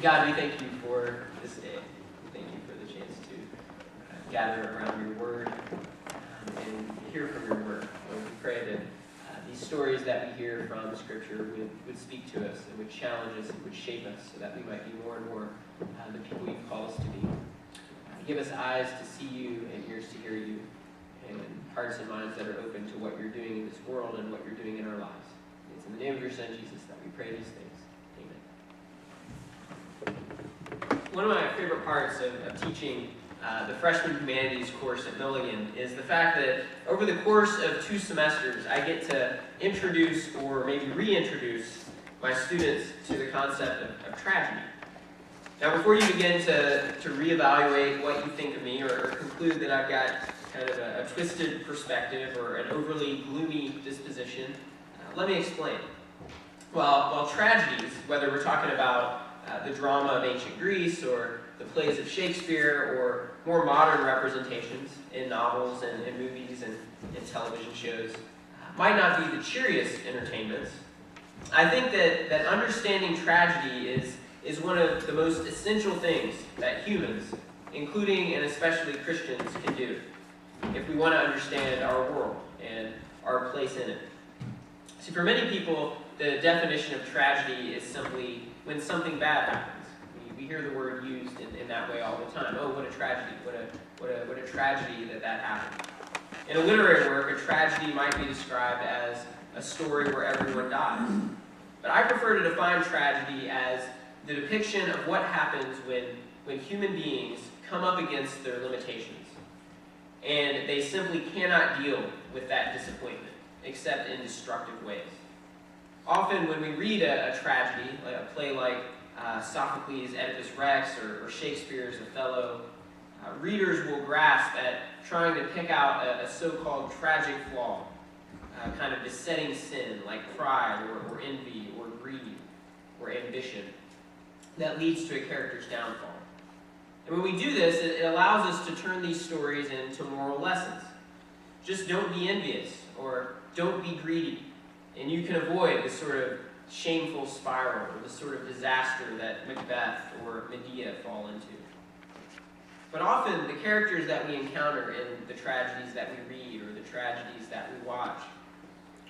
God, we thank you for this day. We thank you for the chance to gather around your word and hear from your word. Lord, we pray that these stories that we hear from Scripture would speak to us and would challenge us and would shape us so that we might be more and more the people you've called us to be. Give us eyes to see you and ears to hear you and hearts and minds that are open to what you're doing in this world and what you're doing in our lives. It's in the name of your Son, Jesus, that we pray these things. One of my favorite parts of teaching the freshman humanities course at Milligan is the fact that over the course of 2 semesters, I get to introduce or maybe reintroduce my students to the concept of tragedy. Now, before you begin to reevaluate what you think of me or conclude that I've got kind of a twisted perspective or an overly gloomy disposition, let me explain. While tragedies, whether we're talking about the drama of ancient Greece or the plays of Shakespeare or more modern representations in novels and movies and television shows, might not be the cheeriest entertainments, I think that understanding tragedy is one of the most essential things that humans, including and especially Christians, can do if we want to understand our world and our place in it. See, for many people, the definition of tragedy is simply when something bad happens. We hear the word used in that way all the time. Oh, what a tragedy! What a tragedy that happened. In a literary work, a tragedy might be described as a story where everyone dies. But I prefer to define tragedy as the depiction of what happens when human beings come up against their limitations, and they simply cannot deal with that disappointment, except in destructive ways. Often when we read a tragedy, like a play like Sophocles' Oedipus Rex or Shakespeare's Othello, readers will grasp at trying to pick out a so-called tragic flaw, kind of besetting sin like pride or envy or greed or ambition that leads to a character's downfall. And when we do this, it allows us to turn these stories into moral lessons. Just don't be envious or don't be greedy. And you can avoid this sort of shameful spiral or the sort of disaster that Macbeth or Medea fall into. But often the characters that we encounter in the tragedies that we read or the tragedies that we watch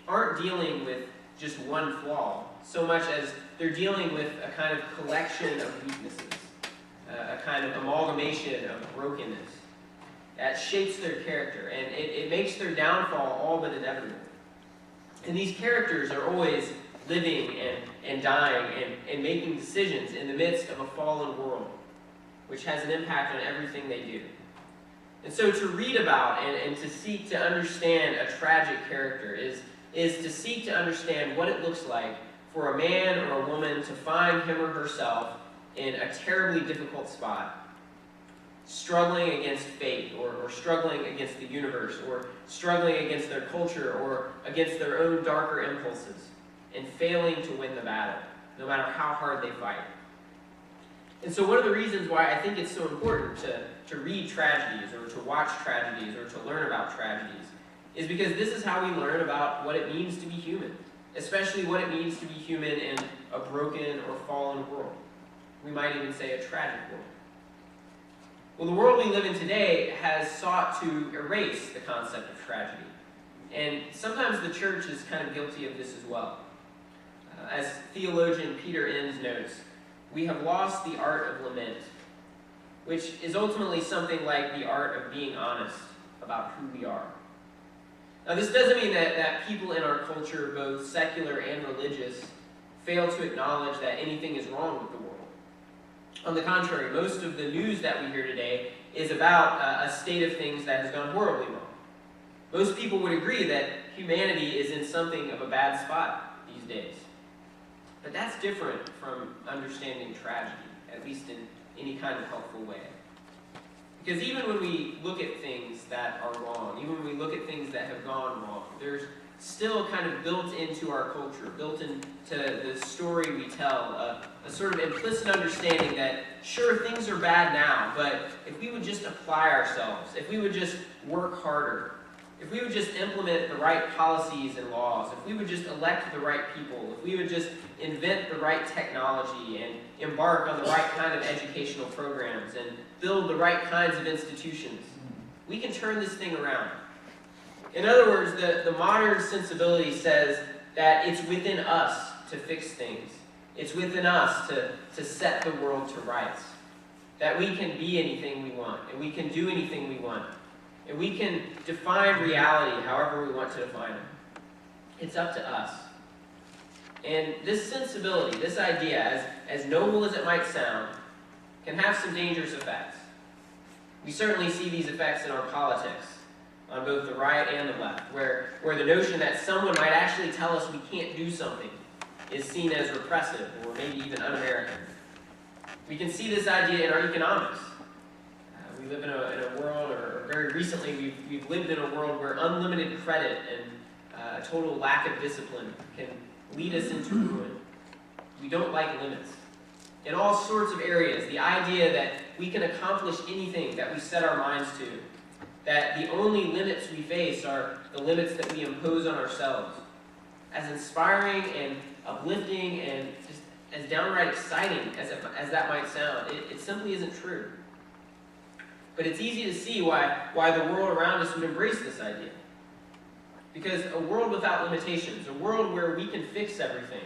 aren't dealing with just one flaw, so much as they're dealing with a kind of collection of weaknesses, a kind of amalgamation of brokenness that shapes their character, and it makes their downfall all but inevitable. And these characters are always living and dying and making decisions in the midst of a fallen world, which has an impact on everything they do. And so to read about and to seek to understand a tragic character is to seek to understand what it looks like for a man or a woman to find him or herself in a terribly difficult spot, struggling against fate or struggling against the universe or struggling against their culture or against their own darker impulses and failing to win the battle, no matter how hard they fight. And so one of the reasons why I think it's so important to read tragedies or to watch tragedies or to learn about tragedies is because this is how we learn about what it means to be human, especially what it means to be human in a broken or fallen world. We might even say a tragic world. Well, the world we live in today has sought to erase the concept of tragedy. And sometimes the church is kind of guilty of this as well. As theologian Peter Enns notes, we have lost the art of lament, which is ultimately something like the art of being honest about who we are. Now, this doesn't mean that people in our culture, both secular and religious, fail to acknowledge that anything is wrong with the world. On the contrary, most of the news that we hear today is about a state of things that has gone horribly wrong. Most people would agree that humanity is in something of a bad spot these days. But that's different from understanding tragedy, at least in any kind of helpful way. Because even when we look at things that are wrong, even when we look at things that have gone wrong, there's still kind of built into our culture, built into the story we tell, a sort of implicit understanding that, sure, things are bad now, but if we would just apply ourselves, if we would just work harder, if we would just implement the right policies and laws, if we would just elect the right people, if we would just invent the right technology and embark on the right kind of educational programs and build the right kinds of institutions, we can turn this thing around. In other words, the modern sensibility says that it's within us to fix things. It's within us to set the world to rights. That we can be anything we want, and we can do anything we want. And we can define reality however we want to define it. It's up to us. And this sensibility, this idea, as noble as it might sound, can have some dangerous effects. We certainly see these effects in our politics, on both the right and the left, where the notion that someone might actually tell us we can't do something is seen as repressive or maybe even un-American. We can see this idea in our economics. We live in a world, or very recently we've lived in a world where unlimited credit and a total lack of discipline can lead us into ruin. We don't like limits. In all sorts of areas, the idea that we can accomplish anything that we set our minds to, that the only limits we face are the limits that we impose on ourselves. As inspiring and uplifting and just as downright exciting as that might sound, it simply isn't true. But it's easy to see why the world around us would embrace this idea. Because a world without limitations, a world where we can fix everything,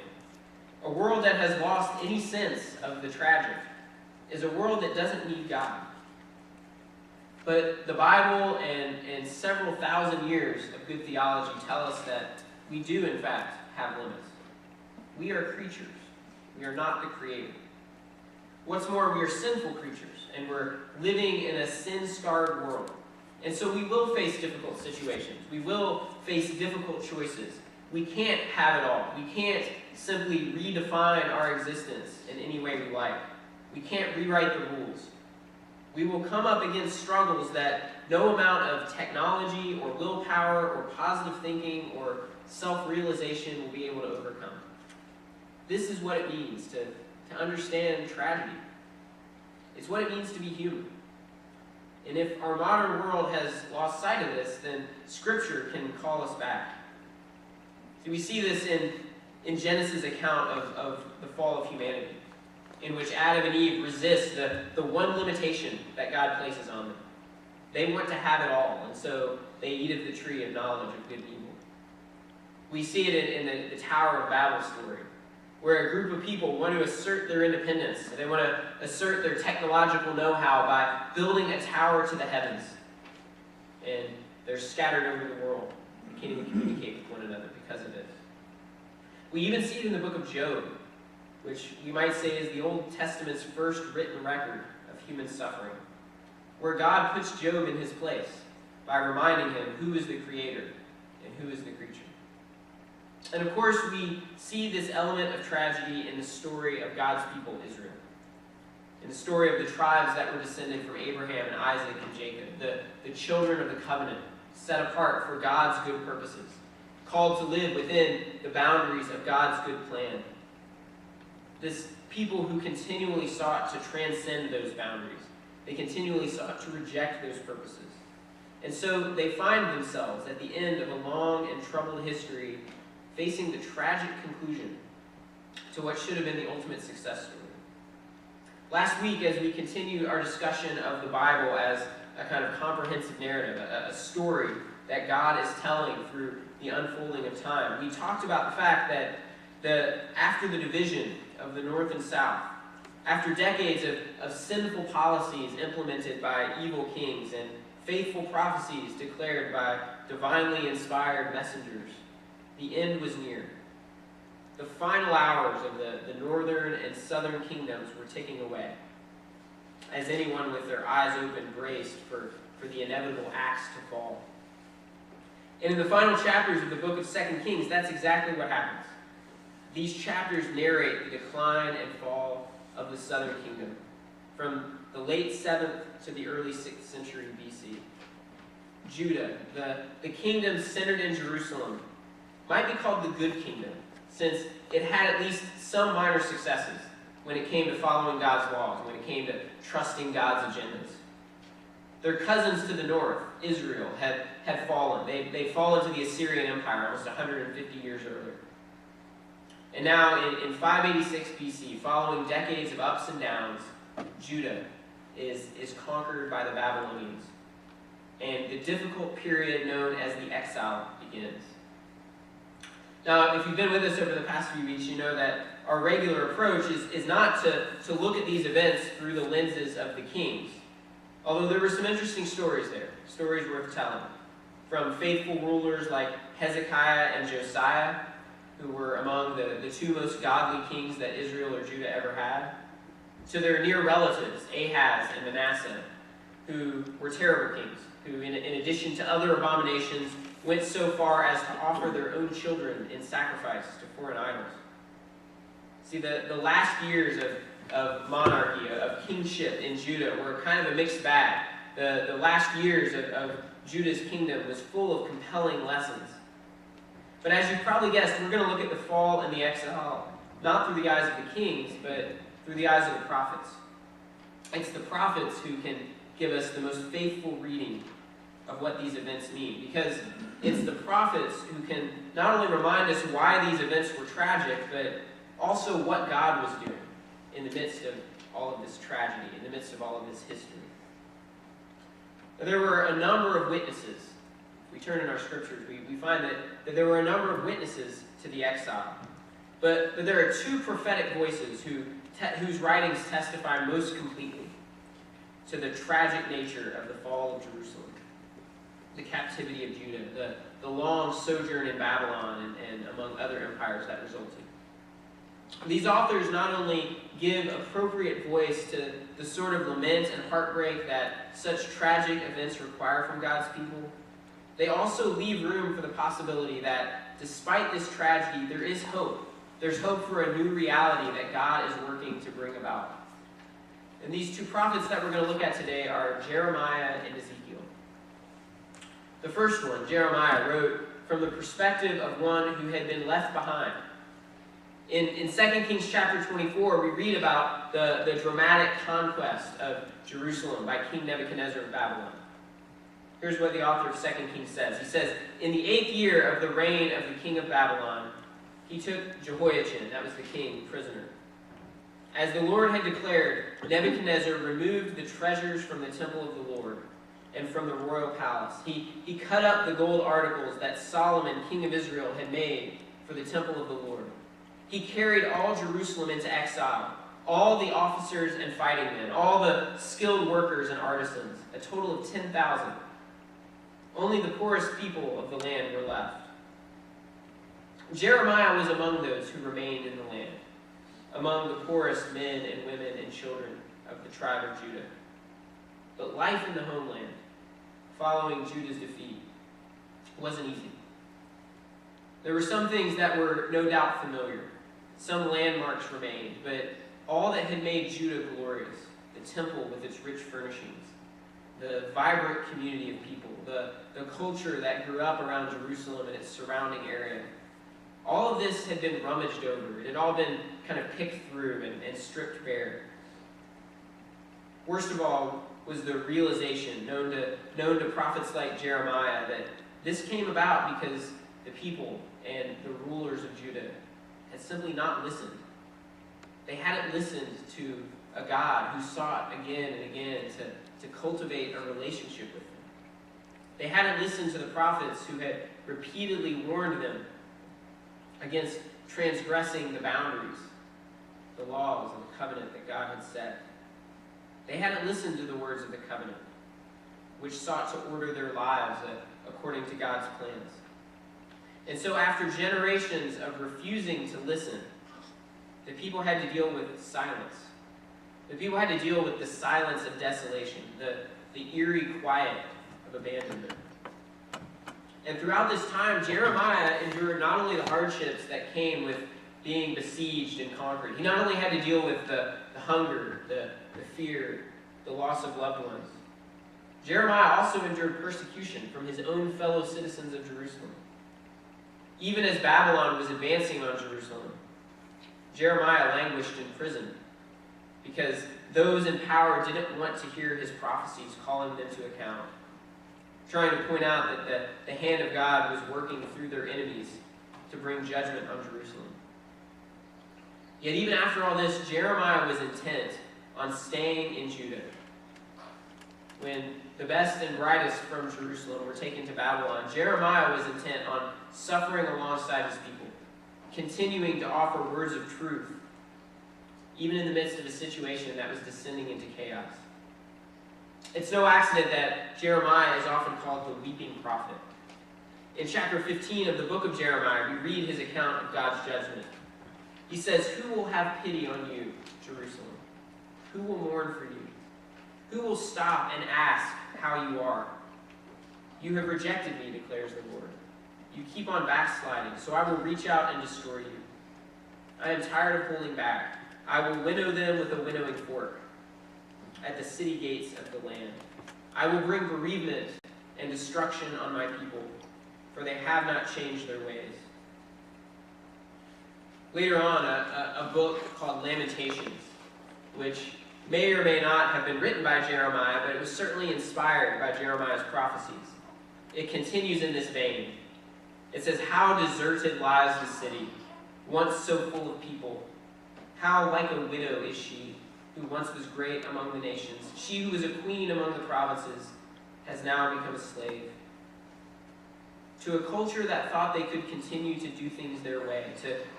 a world that has lost any sense of the tragic, is a world that doesn't need God. But the Bible and several thousand years of good theology tell us that we do, in fact, have limits. We are creatures. We are not the Creator. What's more, we are sinful creatures, and we're living in a sin-scarred world. And so we will face difficult situations. We will face difficult choices. We can't have it all. We can't simply redefine our existence in any way we like. We can't rewrite the rules. We will come up against struggles that no amount of technology or willpower or positive thinking or self-realization will be able to overcome. This is what it means to understand tragedy. It's what it means to be human. And if our modern world has lost sight of this, then Scripture can call us back. So we see this in Genesis' account of the fall of humanity, in which Adam and Eve resist the one limitation that God places on them. They want to have it all, and so they eat of the tree of knowledge of good and evil. We see it in the Tower of Babel story, where a group of people want to assert their independence. They want to assert their technological know-how by building a tower to the heavens. And they're scattered over the world. They can't even communicate with one another because of it. We even see it in the book of Job, which we might say is the Old Testament's first written record of human suffering, where God puts Job in his place by reminding him who is the Creator and who is the creature. And of course, we see this element of tragedy in the story of God's people, Israel. In the story of the tribes that were descended from Abraham and Isaac and Jacob, the children of the covenant, set apart for God's good purposes, called to live within the boundaries of God's good plan. This people who continually sought to transcend those boundaries. They continually sought to reject those purposes. And so they find themselves at the end of a long and troubled history facing the tragic conclusion to what should have been the ultimate success story. Last week, as we continued our discussion of the Bible as a kind of comprehensive narrative, a story that God is telling through the unfolding of time, we talked about the fact that after the division of the North and South, after decades of sinful policies implemented by evil kings and faithful prophecies declared by divinely inspired messengers, the end was near. The final hours of the northern and southern kingdoms were ticking away, as anyone with their eyes open braced for the inevitable axe to fall. And in the final chapters of the book of 2 Kings, that's exactly what happens. These chapters narrate the decline and fall of the southern kingdom, from the late 7th to the early 6th century BC. Judah, the kingdom centered in Jerusalem, might be called the good kingdom, since it had at least some minor successes when it came to following God's laws, when it came to trusting God's agendas. Their cousins to the north, Israel, had fallen. They'd fallen to the Assyrian Empire almost 150 years earlier. And now in 586 BC, following decades of ups and downs, Judah is conquered by the Babylonians. And the difficult period known as the exile begins. Now, if you've been with us over the past few weeks, you know that our regular approach is not to look at these events through the lenses of the kings. Although there were some interesting stories there, stories worth telling. From faithful rulers like Hezekiah and Josiah, who were among the two most godly kings that Israel or Judah ever had, to their near relatives, Ahaz and Manasseh, who were terrible kings, who in addition to other abominations, went so far as to offer their own children in sacrifice to foreign idols. See, the last years of monarchy, of kingship in Judah were kind of a mixed bag. The last years of Judah's kingdom was full of compelling lessons. But as you probably guessed, we're going to look at the fall and the exile, not through the eyes of the kings, but through the eyes of the prophets. It's the prophets who can give us the most faithful reading of what these events mean, because it's the prophets who can not only remind us why these events were tragic, but also what God was doing in the midst of all of this tragedy, in the midst of all of this history. There were a number of witnesses. If we turn in our scriptures, we find that there were a number of witnesses to the exile. But there are two prophetic voices whose writings testify most completely to the tragic nature of the fall of Jerusalem, the captivity of Judah, the long sojourn in Babylon, and among other empires that resulted. These authors not only give appropriate voice to the sort of lament and heartbreak that such tragic events require from God's people, they also leave room for the possibility that despite this tragedy, there is hope. There's hope for a new reality that God is working to bring about. And these two prophets that we're going to look at today are Jeremiah and Ezekiel. The first one, Jeremiah, wrote from the perspective of one who had been left behind. In 2 Kings chapter 24, we read about the dramatic conquest of Jerusalem by King Nebuchadnezzar of Babylon. Here's what the author of 2 Kings says. He says, "In the 8th year of the reign of the king of Babylon, he took Jehoiachin," that was the king, prisoner. "As the Lord had declared, Nebuchadnezzar removed the treasures from the temple of the Lord and from the royal palace. He cut up the gold articles that Solomon, king of Israel, had made for the temple of the Lord. He carried all Jerusalem into exile, all the officers and fighting men, all the skilled workers and artisans, a total of 10,000. Only the poorest people of the land were left." Jeremiah was among those who remained in the land, among the poorest men and women and children of the tribe of Judah. But life in the homeland, following Judah's defeat, wasn't easy. There were some things that were no doubt familiar. Some landmarks remained, but all that had made Judah glorious, the temple with its rich furnishings, the vibrant community of people, the culture that grew up around Jerusalem and its surrounding area, all of this had been rummaged over. It had all been kind of picked through and stripped bare. Worst of all was the realization, known to prophets like Jeremiah, that this came about because the people and the rulers of Judah had simply not listened. They hadn't listened to a God who sought again and again to cultivate a relationship with them. They hadn't listened to the prophets who had repeatedly warned them against transgressing the boundaries, the laws, and the covenant that God had set. They hadn't listened to the words of the covenant, which sought to order their lives according to God's plans. And so after generations of refusing to listen, the people had to deal with silence. The people had to deal with the silence of desolation, the eerie quiet of abandonment. And throughout this time, Jeremiah endured not only the hardships that came with being besieged and conquered. He not only had to deal with the hunger, the fear, the loss of loved ones. Jeremiah also endured persecution from his own fellow citizens of Jerusalem. Even as Babylon was advancing on Jerusalem, Jeremiah languished in prison. because those in power didn't want to hear his prophecies calling them to account, trying to point out that the hand of God was working through their enemies to bring judgment on Jerusalem. Yet even after all this, Jeremiah was intent on staying in Judah. When the best and brightest from Jerusalem were taken to Babylon, Jeremiah was intent on suffering alongside his people, continuing to offer words of truth, even in the midst of a situation that was descending into chaos. It's no accident that Jeremiah is often called the weeping prophet. In chapter 15 of the book of Jeremiah, we read his account of God's judgment. He says, "Who will have pity on you, Jerusalem? Who will mourn for you? Who will stop and ask how you are? You have rejected me, declares the Lord. You keep on backsliding, so I will reach out and destroy you. I am tired of holding back. I will winnow them with a winnowing fork at the city gates of the land. I will bring bereavement and destruction on my people, for they have not changed their ways." Later on, a book called Lamentations, which may or may not have been written by Jeremiah, but it was certainly inspired by Jeremiah's prophecies. It continues in this vein. It says, "How deserted lies the city, once so full of people. How like a widow is she, who once was great among the nations. She who was a queen among the provinces has now become a slave. To a culture that thought they could continue to do things their way,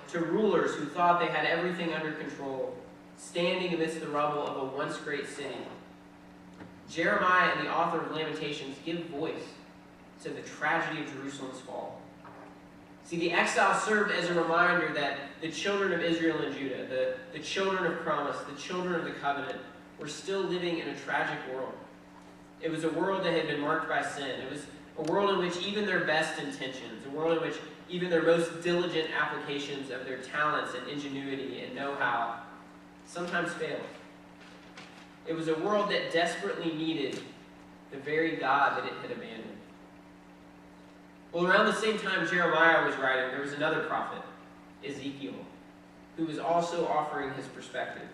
to rulers who thought they had everything under control, standing amidst the rubble of a once great city." Jeremiah and the author of Lamentations give voice to the tragedy of Jerusalem's fall. See, the exile served as a reminder that the children of Israel and Judah, the children of promise, the children of the covenant, were still living in a tragic world. It was a world that had been marked by sin. It was a world in which even their best intentions, a world in which even their most diligent applications of their talents and ingenuity and know-how sometimes failed. It was a world that desperately needed the very God that it had abandoned. Well, around the same time Jeremiah was writing, there was another prophet, Ezekiel, who was also offering his perspective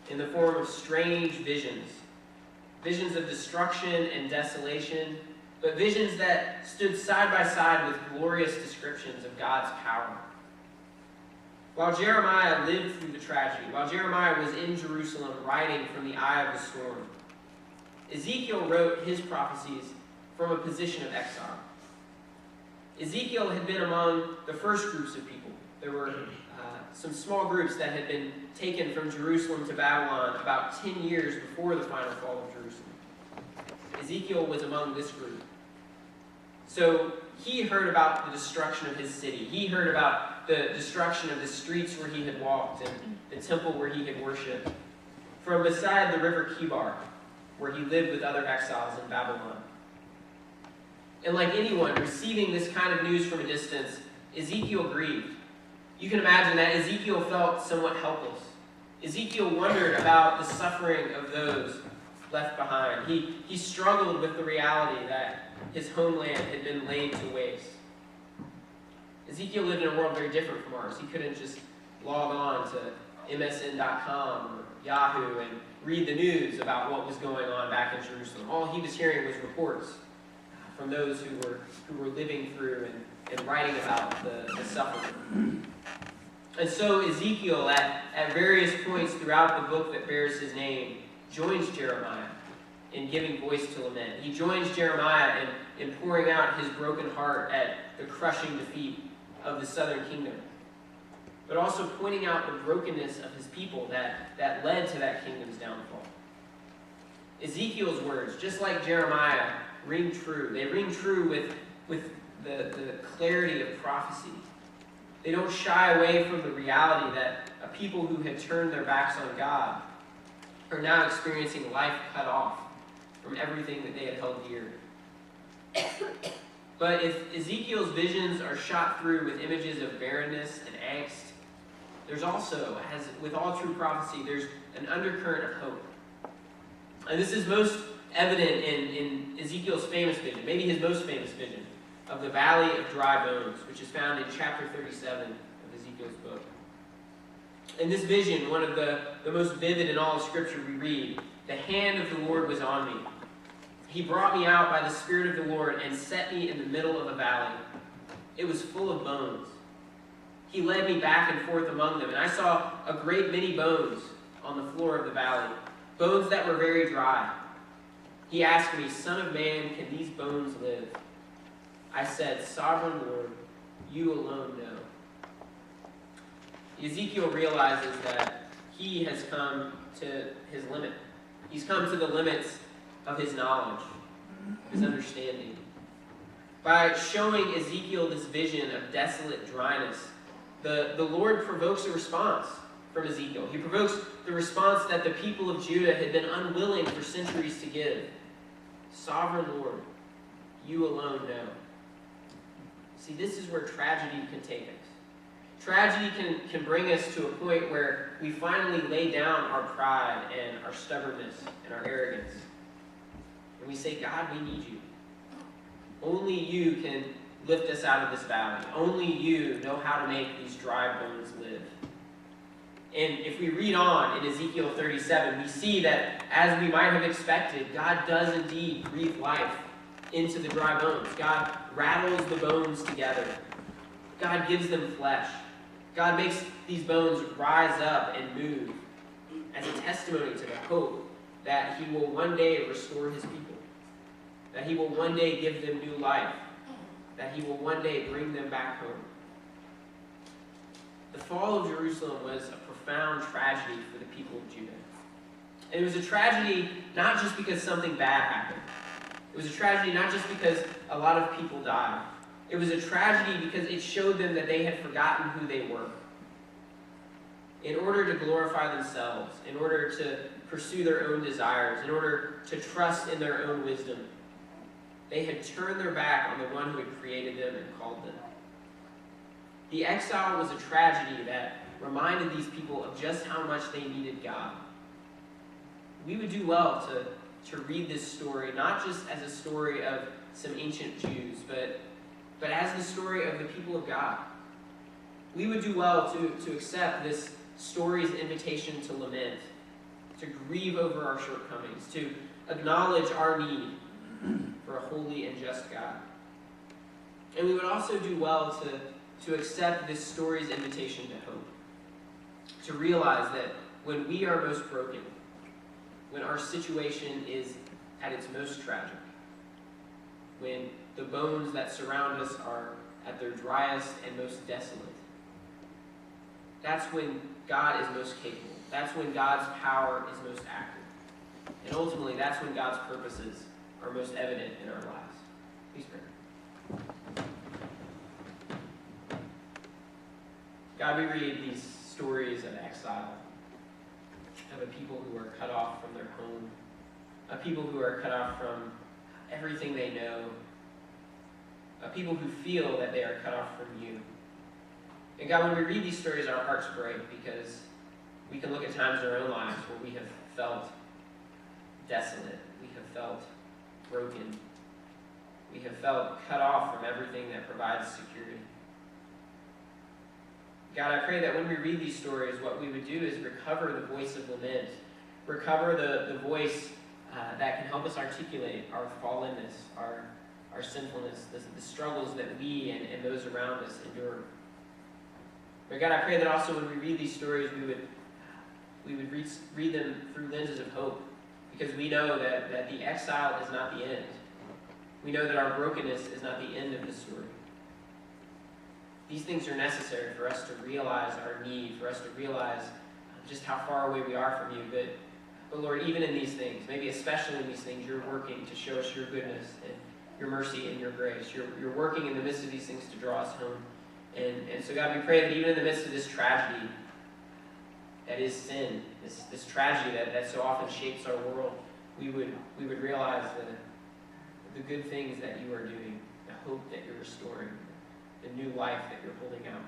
in the form of strange visions. Visions of destruction and desolation, but visions that stood side by side with glorious descriptions of God's power. While Jeremiah lived through the tragedy, while Jeremiah was in Jerusalem writing from the eye of the storm, Ezekiel wrote his prophecies from a position of exile. Ezekiel had been among the first groups of people. There were some small groups that had been taken from Jerusalem to Babylon about 10 years before the final fall of Jerusalem. Ezekiel was among this group. So he heard about the destruction of his city. He heard about the destruction of the streets where he had walked and the temple where he had worshipped, from beside the river Kibar, where he lived with other exiles in Babylon. And like anyone receiving this kind of news from a distance, Ezekiel grieved. You can imagine that Ezekiel felt somewhat helpless. Ezekiel wondered about the suffering of those left behind. He struggled with the reality that his homeland had been laid to waste. Ezekiel lived in a world very different from ours. He couldn't just log on to MSN.com or Yahoo and read the news about what was going on back in Jerusalem. All he was hearing was reports from those who were living through and writing about the suffering. And so Ezekiel, at various points throughout the book that bears his name, joins Jeremiah in giving voice to lament. He joins Jeremiah in pouring out his broken heart at the crushing defeat of the southern kingdom, but also pointing out the brokenness of his people that led to that kingdom's downfall. Ezekiel's words, just like Jeremiah, ring true. They ring true with the clarity of prophecy. They don't shy away from the reality that a people who had turned their backs on God are now experiencing life cut off from everything that they had held dear. But if Ezekiel's visions are shot through with images of barrenness and angst, there's also, as with all true prophecy, there's an undercurrent of hope. And this is most evident in Ezekiel's famous vision, maybe his most famous vision, of the Valley of Dry Bones, which is found in chapter 37 of Ezekiel's book. In this vision, one of the most vivid in all of Scripture we read, the hand of the Lord was on me. He brought me out by the Spirit of the Lord and set me in the middle of a valley. It was full of bones. He led me back and forth among them, and I saw a great many bones on the floor of the valley, bones that were very dry. He asked me, "Son of man, can these bones live?" I said, "Sovereign Lord, you alone know." Ezekiel realizes that he has come to his limit. He's come to the limits of his knowledge, his understanding. By showing Ezekiel this vision of desolate dryness, the Lord provokes a response from Ezekiel. He provokes the response that the people of Judah had been unwilling for centuries to give. Sovereign Lord, you alone know. See, this is where tragedy can take us. Tragedy can bring us to a point where we finally lay down our pride and our stubbornness and our arrogance. And we say, "God, we need you. Only you can lift us out of this valley. Only you know how to make these dry bones live." And if we read on in Ezekiel 37, we see that, as we might have expected, God does indeed breathe life into the dry bones. God rattles the bones together. God gives them flesh. God makes these bones rise up and move as a testimony to the hope that he will one day restore his people, that he will one day give them new life, that he will one day bring them back home. The fall of Jerusalem was a profound tragedy for the people of Judah. And it was a tragedy not just because something bad happened. It was a tragedy not just because a lot of people died. It was a tragedy because it showed them that they had forgotten who they were. In order to glorify themselves, in order to pursue their own desires, in order to trust in their own wisdom, they had turned their back on the one who had created them and called them. The exile was a tragedy that reminded these people of just how much they needed God. We would do well to read this story, not just as a story of some ancient Jews, but as the story of the people of God. We would do well to accept this story's invitation to lament, to grieve over our shortcomings, to acknowledge our need for a holy and just God. And we would also do well to accept this story's invitation to hope, to realize that when we are most broken, when our situation is at its most tragic, when the bones that surround us are at their driest and most desolate, that's when God is most capable. That's when God's power is most active. And ultimately, that's when God's purposes are most evident in our lives. Please pray. God, we read these stories of exile, of a people who are cut off from their home, of people who are cut off from everything they know, of people who feel that they are cut off from you. And God, when we read these stories, our hearts break because we can look at times in our own lives where we have felt desolate, we have felt broken, we have felt cut off from everything that provides security. God, I pray that when we read these stories, what we would do is recover the voice of lament, recover the voice that can help us articulate our fallenness, our sinfulness, the struggles that we and those around us endure. But God, I pray that also when we read these stories, we would read them through lenses of hope, because we know that the exile is not the end. We know that our brokenness is not the end of the story. These things are necessary for us to realize our need, for us to realize just how far away we are from you. But Lord, even in these things, maybe especially in these things, you're working to show us your goodness and your mercy and your grace. You're working in the midst of these things to draw us home. And so God, we pray that even in the midst of this tragedy that is sin, this tragedy that so often shapes our world, we would realize the good things that you are doing, the hope that you're restoring, the new life that you're holding out.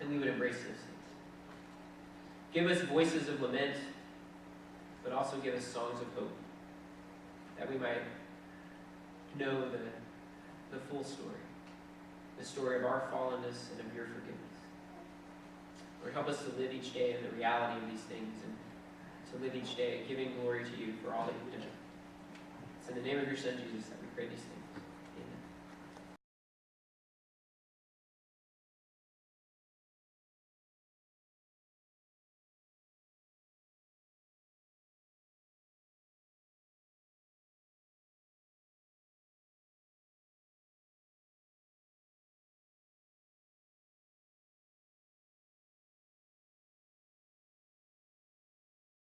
And we would embrace those things. Give us voices of lament, but also give us songs of hope, that we might know the full story, the story of our fallenness and of your forgiveness. Lord, help us to live each day in the reality of these things and to live each day giving glory to you for all that you've done. It's in the name of your Son, Jesus, that we pray these things.